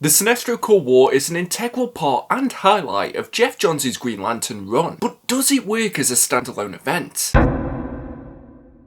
The Sinestro Corps War is an integral part and highlight of Geoff Johns Green Lantern run, but does it work as a standalone event?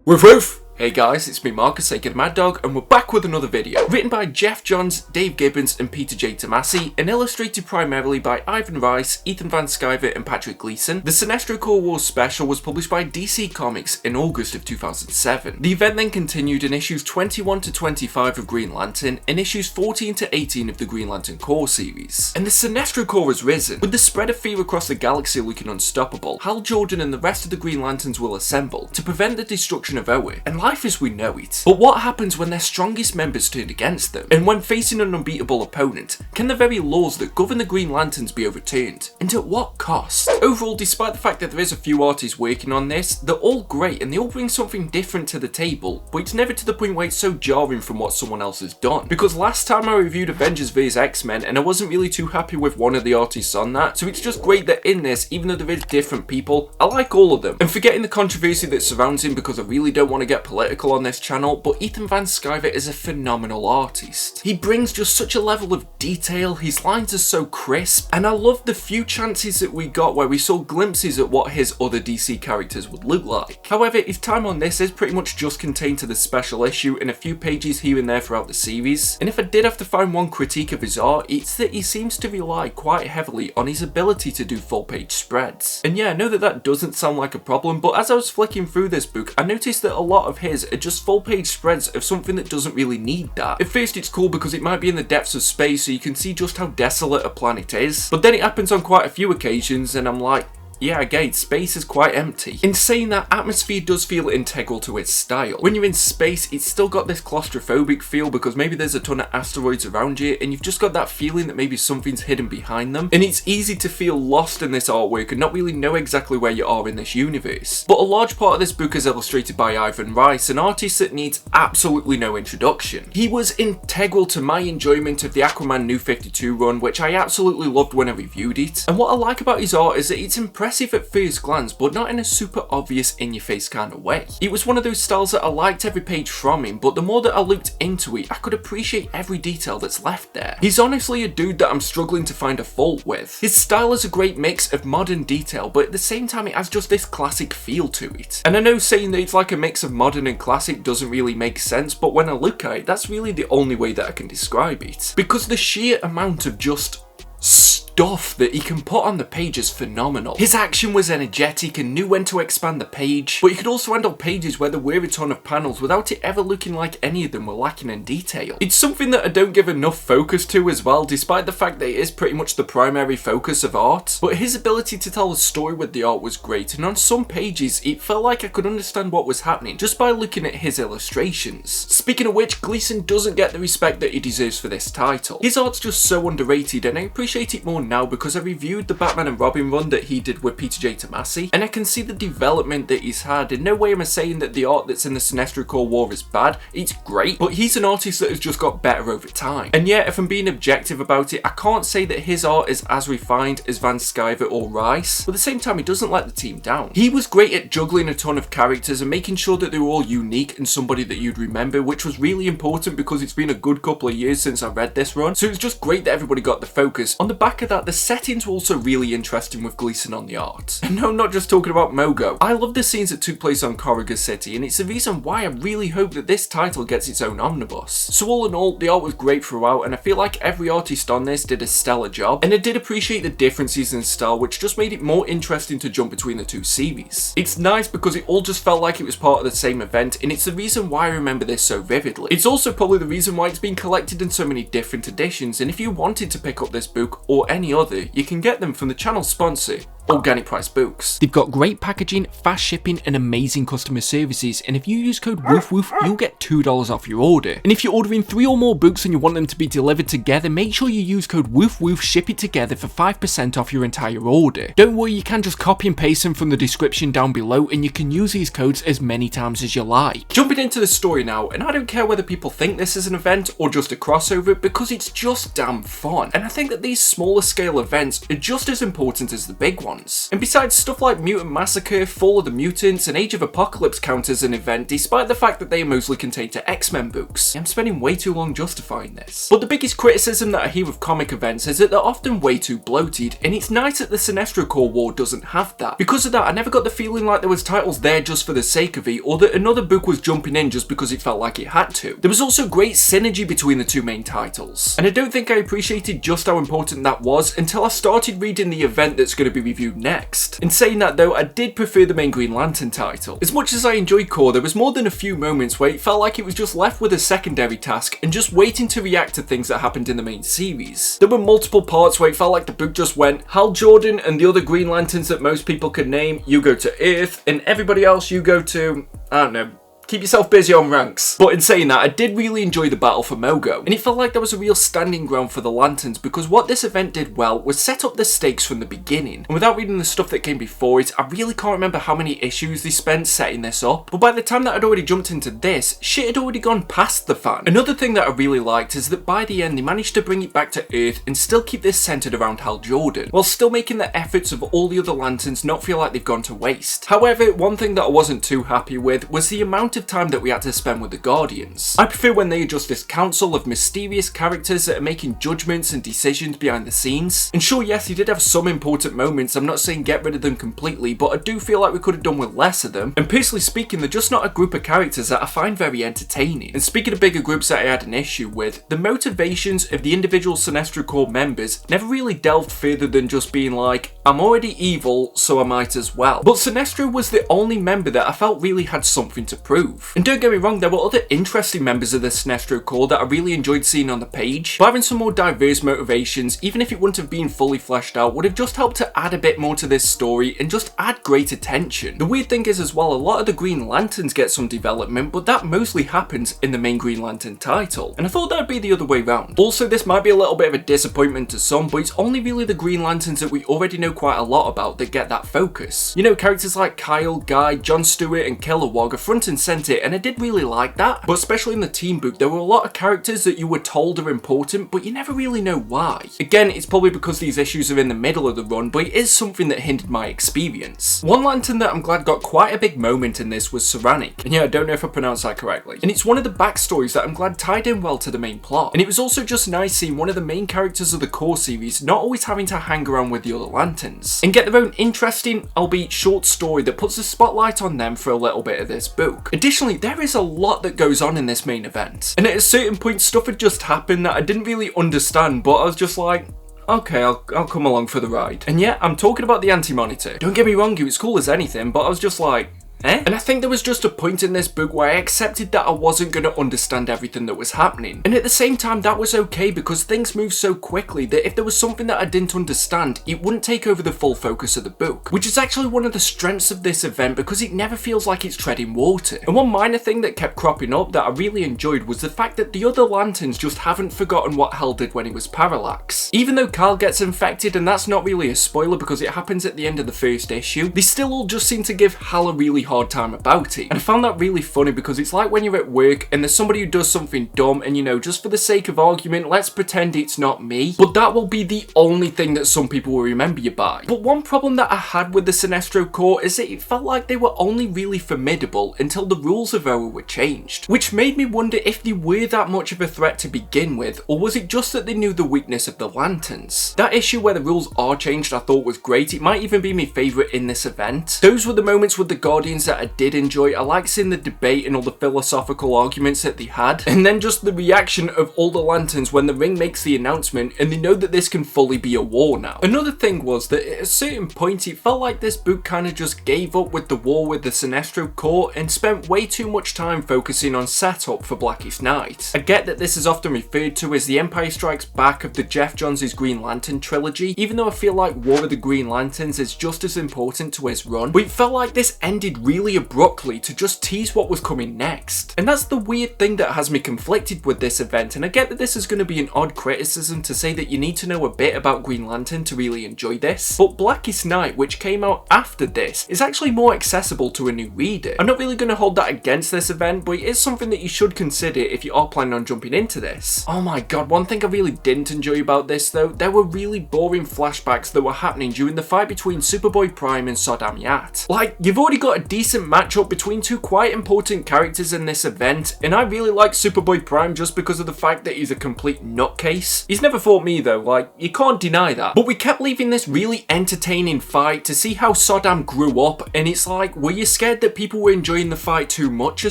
Woof woof! Hey guys, it's me Marcus, aka the Mad Dog, and we're back with another video. Written by Geoff Johns, Dave Gibbons and Peter J. Tomasi, and illustrated primarily by Ivan Reis, Ethan Van Sciver and Patrick Gleason, the Sinestro Corps War special was published by DC Comics in August of 2007. The event then continued in issues 21 to 25 of Green Lantern and issues 14 to 18 of the Green Lantern Corps series. And the Sinestro Corps has risen. With the spread of fear across the galaxy looking unstoppable, Hal Jordan and the rest of the Green Lanterns will assemble to prevent the destruction of Oa, and life as we know it. But what happens when their strongest members turn against them? And when facing an unbeatable opponent, can the very laws that govern the Green Lanterns be overturned? And at what cost? Overall, despite the fact that there is a few artists working on this, they're all great and they all bring something different to the table, but it's never to the point where it's so jarring from what someone else has done. Because last time I reviewed Avengers vs X-Men and I wasn't really too happy with one of the artists on that, so it's just great that in this, even though there is different people, I like all of them. And forgetting the controversy that surrounds him, because I really don't want to get political on this channel, but Ethan Van Sciver is a phenomenal artist. He brings just such a level of detail, his lines are so crisp, and I love the few chances that we got where we saw glimpses at what his other DC characters would look like. However, his time on this is pretty much just contained to the special issue and a few pages here and there throughout the series, and if I did have to find one critique of his art, it's that he seems to rely quite heavily on his ability to do full page spreads. And yeah, I know that that doesn't sound like a problem, but as I was flicking through this book, I noticed that a lot of his are just full page spreads of something that doesn't really need that. At first it's cool because it might be in the depths of space so you can see just how desolate a planet is, but then it happens on quite a few occasions and I'm like, yeah, again, space is quite empty. In saying that, atmosphere does feel integral to its style. When you're in space, it's still got this claustrophobic feel because maybe there's a ton of asteroids around you and you've just got that feeling that maybe something's hidden behind them. And it's easy to feel lost in this artwork and not really know exactly where you are in this universe. But a large part of this book is illustrated by Ivan Reis, an artist that needs absolutely no introduction. He was integral to my enjoyment of the Aquaman New 52 run, which I absolutely loved when I reviewed it. And what I like about his art is that it's impressive at first glance, but not in a super obvious in-your-face kind of way. It was one of those styles that I liked every page from him, but the more that I looked into it, I could appreciate every detail that's left there. He's honestly a dude that I'm struggling to find a fault with. His style is a great mix of modern detail, but at the same time it has just this classic feel to it. And I know saying that it's like a mix of modern and classic doesn't really make sense, but when I look at it, that's really the only way that I can describe it. Because the sheer amount of just stuff that he can put on the page is phenomenal. His action was energetic and knew when to expand the page, but he could also handle pages where there were a ton of panels without it ever looking like any of them were lacking in detail. It's something that I don't give enough focus to as well, despite the fact that it is pretty much the primary focus of art. But his ability to tell a story with the art was great, and on some pages it felt like I could understand what was happening just by looking at his illustrations. Speaking of which, Gleason doesn't get the respect that he deserves for this title. His art's just so underrated, and I appreciate it more now because I reviewed the Batman and Robin run that he did with Peter J. Tomasi, and I can see the development that he's had. In no way am I saying that the art that's in the Sinestro Corps War is bad, it's great, but he's an artist that has just got better over time. And yet, if I'm being objective about it, I can't say that his art is as refined as Van Sciver or Rice, but at the same time he doesn't let the team down. He was great at juggling a ton of characters and making sure that they were all unique and somebody that you'd remember, which was really important because it's been a good couple of years since I read this run, so it was just great that everybody got the focus. On the back of that, the settings were also really interesting with Gleason on the art. And no, I'm not just talking about Mogo. I love the scenes that took place on Corrigan City, and it's the reason why I really hope that this title gets its own omnibus. So all in all, the art was great throughout, and I feel like every artist on this did a stellar job, and I did appreciate the differences in style, which just made it more interesting to jump between the two series. It's nice because it all just felt like it was part of the same event, and it's the reason why I remember this so vividly. It's also probably the reason why it's been collected in so many different editions, and if you wanted to pick up this book or any other, you can get them from the channel sponsor, Organic Price Books. They've got great packaging, fast shipping and amazing customer services, and if you use code WOOFWOOF you'll get $2 off your order. And if you're ordering 3 or more books and you want them to be delivered together, make sure you use code WOOFWOOF, ship it together for 5% off your entire order. Don't worry, you can just copy and paste them from the description down below and you can use these codes as many times as you like. Jumping into the story now, and I don't care whether people think this is an event or just a crossover because it's just damn fun, and I think that these smaller scale events are just as important as the big ones. ones. And besides, stuff like Mutant Massacre, Fall of the Mutants, and Age of Apocalypse count as an event despite the fact that they are mostly contained to X-Men books. I'm spending way too long justifying this. But the biggest criticism that I hear of comic events is that they're often way too bloated, and it's nice that the Sinestro Corps War doesn't have that. Because of that, I never got the feeling like there was titles there just for the sake of it, or that another book was jumping in just because it felt like it had to. There was also great synergy between the two main titles, and I don't think I appreciated just how important that was until I started reading the event that's going to be reviewed next. In saying that though, I did prefer the main Green Lantern title. As much as I enjoyed Corps, there was more than a few moments where it felt like it was just left with a secondary task and just waiting to react to things that happened in the main series. There were multiple parts where it felt like the book just went, Hal Jordan and the other Green Lanterns that most people could name, you go to Earth, and everybody else you go to, I don't know, keep yourself busy on ranks. But in saying that, I did really enjoy the battle for Mogo, and it felt like there was a real standing ground for the Lanterns because what this event did well was set up the stakes from the beginning. And without reading the stuff that came before it, I really can't remember how many issues they spent setting this up. But by the time that I'd already jumped into this, shit had already gone past the fan. Another thing that I really liked is that by the end they managed to bring it back to Earth and still keep this centered around Hal Jordan, while still making the efforts of all the other Lanterns not feel like they've gone to waste. However, one thing that I wasn't too happy with was the amount of time that we had to spend with the Guardians. I prefer when they are just this council of mysterious characters that are making judgments and decisions behind the scenes. And sure, yes, he did have some important moments, I'm not saying get rid of them completely, but I do feel like we could have done with less of them. And personally speaking, they're just not a group of characters that I find very entertaining. And speaking of bigger groups that I had an issue with, the motivations of the individual Sinestro Corps members never really delved further than just being like, I'm already evil, so I might as well. But Sinestro was the only member that I felt really had something to prove. And don't get me wrong, there were other interesting members of the Sinestro Corps that I really enjoyed seeing on the page, but having some more diverse motivations, even if it wouldn't have been fully fleshed out, would have just helped to add a bit more to this story and just add great attention. The weird thing is as well, a lot of the Green Lanterns get some development, but that mostly happens in the main Green Lantern title, and I thought that'd be the other way round. Also, this might be a little bit of a disappointment to some, but it's only really the Green Lanterns that we already know quite a lot about that get that focus. You know, characters like Kyle, Guy, John Stewart and Kilowog are front and centre, and I did really like that, but especially in the team book, there were a lot of characters that you were told are important, but you never really know why. Again, it's probably because these issues are in the middle of the run, but it is something that hindered my experience. One Lantern that I'm glad got quite a big moment in this was Ceranic, and yeah, I don't know if I pronounced that correctly. And it's one of the backstories that I'm glad tied in well to the main plot. And it was also just nice seeing one of the main characters of the Corps series not always having to hang around with the other Lanterns, and get their own interesting, albeit short story that puts the spotlight on them for a little bit of this book. Additionally, there is a lot that goes on in this main event, and at a certain point stuff had just happened that I didn't really understand, but I was just like, okay, I'll come along for the ride. And yeah, I'm talking about the Anti-Monitor. Don't get me wrong, it was cool as anything, but I was just like, And I think there was just a point in this book where I accepted that I wasn't going to understand everything that was happening. And at the same time, that was okay because things move so quickly that if there was something that I didn't understand, it wouldn't take over the full focus of the book. Which is actually one of the strengths of this event because it never feels like it's treading water. And one minor thing that kept cropping up that I really enjoyed was the fact that the other Lanterns just haven't forgotten what Hal did when he was Parallax. Even though Kyle gets infected, and that's not really a spoiler because it happens at the end of the first issue, they still all just seem to give Hal a really hard time about it. And I found that really funny because it's like when you're at work and there's somebody who does something dumb and, you know, just for the sake of argument, let's pretend it's not me. But that will be the only thing that some people will remember you by. But one problem that I had with the Sinestro Corps is that it felt like they were only really formidable until the rules of Oa were changed. Which made me wonder if they were that much of a threat to begin with, or was it just that they knew the weakness of the Lanterns? That issue where the rules are changed I thought was great. It might even be my favourite in this event. Those were the moments with the Guardians that I did enjoy. I liked seeing the debate and all the philosophical arguments that they had, and then just the reaction of all the Lanterns when the Ring makes the announcement and they know that this can fully be a war now. Another thing was that at a certain point it felt like this book kind of just gave up with the war with the Sinestro Corps and spent way too much time focusing on setup for Blackest Night. I get that this is often referred to as the Empire Strikes Back of the Geoff Johns Green Lantern trilogy, even though I feel like War of the Green Lanterns is just as important to his run, but it felt like this ended really abruptly to just tease what was coming next. And that's the weird thing that has me conflicted with this event, and I get that this is going to be an odd criticism to say that you need to know a bit about Green Lantern to really enjoy this, but Blackest Night, which came out after this, is actually more accessible to a new reader. I'm not really going to hold that against this event, but it is something that you should consider if you are planning on jumping into this. Oh my god, one thing I really didn't enjoy about this though, there were really boring flashbacks that were happening during the fight between Superboy Prime and Sodam Yat. Like, you've already got a decent matchup between two quite important characters in this event, and I really like Superboy Prime just because of the fact that he's a complete nutcase. He's never fought me though, like, you can't deny that. But we kept leaving this really entertaining fight to see how Sodam grew up, and it's like, were you scared that people were enjoying the fight too much or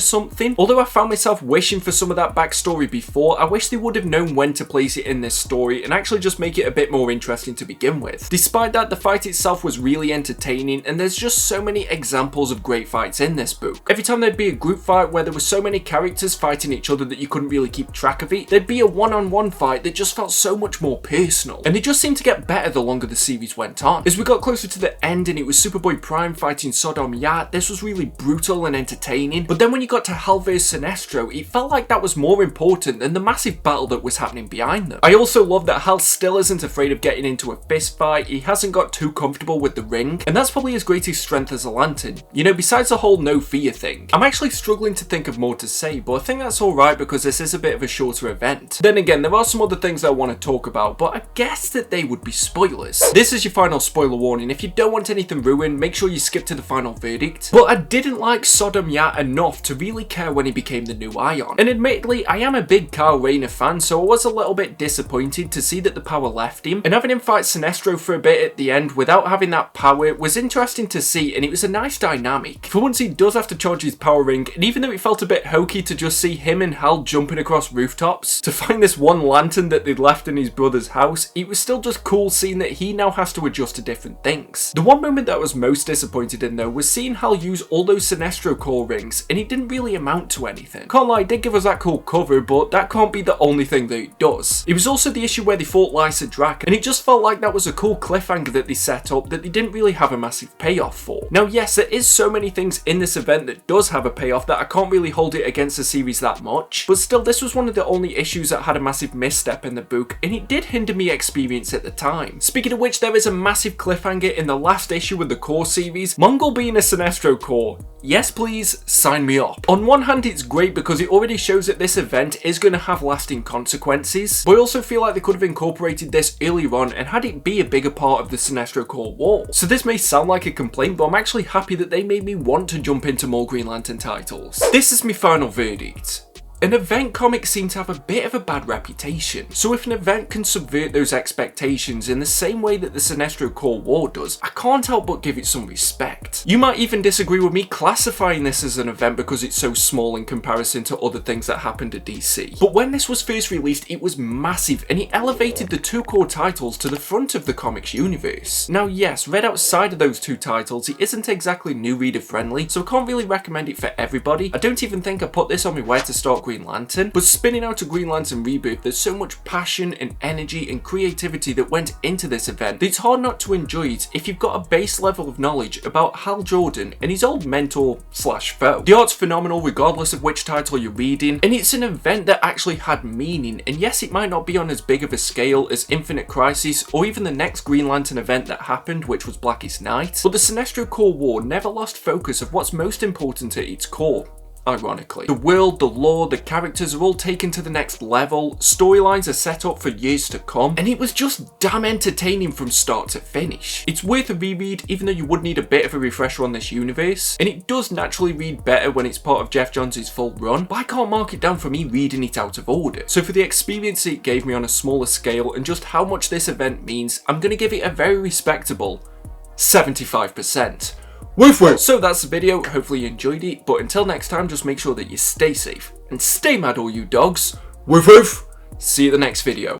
something? Although I found myself wishing for some of that backstory before, I wish they would have known when to place it in this story and actually just make it a bit more interesting to begin with. Despite that, the fight itself was really entertaining, and there's just so many examples of great fights in this book. Every time there'd be a group fight where there were so many characters fighting each other that you couldn't really keep track of it, there'd be a one-on-one fight that just felt so much more personal, and they just seemed to get better the longer the series went on. As we got closer to the end and it was Superboy Prime fighting Sodam Yat, this was really brutal and entertaining, but then when you got to Hal vs Sinestro, it felt like that was more important than the massive battle that was happening behind them. I also love that Hal still isn't afraid of getting into a fist fight, he hasn't got too comfortable with the ring, and that's probably his greatest strength as a Lantern. You know, besides the whole no fear thing. I'm actually struggling to think of more to say, but I think that's alright because this is a bit of a shorter event. Then again, there are some other things I want to talk about, but I guess that they would be spoilers. This is your final spoiler warning. If you don't want anything ruined, make sure you skip to the final verdict. But I didn't like Sodam Yat enough to really care when he became the new Ion. And admittedly, I am a big Kyle Rayner fan, so I was a little bit disappointed to see that the power left him. And having him fight Sinestro for a bit at the end without having that power was interesting to see, and it was a nice dynamic. For once, he does have to charge his power ring, and even though it felt a bit hokey to just see him and Hal jumping across rooftops to find this one lantern that they'd left in his brother's house, it was still just cool seeing that he now has to adjust to different things. The one moment that I was most disappointed in though was seeing Hal use all those Sinestro Corps rings, and it didn't really amount to anything. Can't lie, it did give us that cool cover, but that can't be the only thing that it does. It was also the issue where they fought Lysa Drac, and it just felt like that was a cool cliffhanger that they set up that they didn't really have a massive payoff for. Now yes, there is so many things in this event that does have a payoff that I can't really hold it against the series that much, but still this was one of the only issues that had a massive misstep in the book, and it did hinder me experience at the time. Speaking of which, there is a massive cliffhanger in the last issue of the Corps series, Mongol being a Sinestro Corps. Yes please, sign me up. On one hand it's great because it already shows that this event is going to have lasting consequences, but I also feel like they could have incorporated this earlier on and had it be a bigger part of the Sinestro Corps War. So this may sound like a complaint, but I'm actually happy that they made me want to jump into more Green Lantern titles. This is my final verdict. An event comics seem to have a bit of a bad reputation, so if an event can subvert those expectations in the same way that the Sinestro Corps War does, I can't help but give it some respect. You might even disagree with me classifying this as an event because it's so small in comparison to other things that happened at DC. But when this was first released, it was massive, and it elevated the two core titles to the front of the comics universe. Now yes, read outside of those two titles, it isn't exactly new reader friendly, so I can't really recommend it for everybody. I don't even think I put this on my Where to Start Green Lantern, but spinning out a Green Lantern Rebirth, there's so much passion and energy and creativity that went into this event that it's hard not to enjoy it if you've got a base level of knowledge about Hal Jordan and his old mentor slash foe. The art's phenomenal regardless of which title you're reading, and it's an event that actually had meaning, and yes, it might not be on as big of a scale as Infinite Crisis or even the next Green Lantern event that happened, which was Blackest Night, but the Sinestro Corps War never lost focus of what's most important at its core. Ironically. The world, the lore, the characters are all taken to the next level, storylines are set up for years to come, and it was just damn entertaining from start to finish. It's worth a reread even though you would need a bit of a refresher on this universe, and it does naturally read better when it's part of Geoff Johns' full run, but I can't mark it down for me reading it out of order. So for the experience it gave me on a smaller scale and just how much this event means, I'm going to give it a very respectable 75%. Woof woof! So that's the video, hopefully you enjoyed it, but until next time, just make sure that you stay safe and stay mad all you dogs. Woof woof! See you at the next video.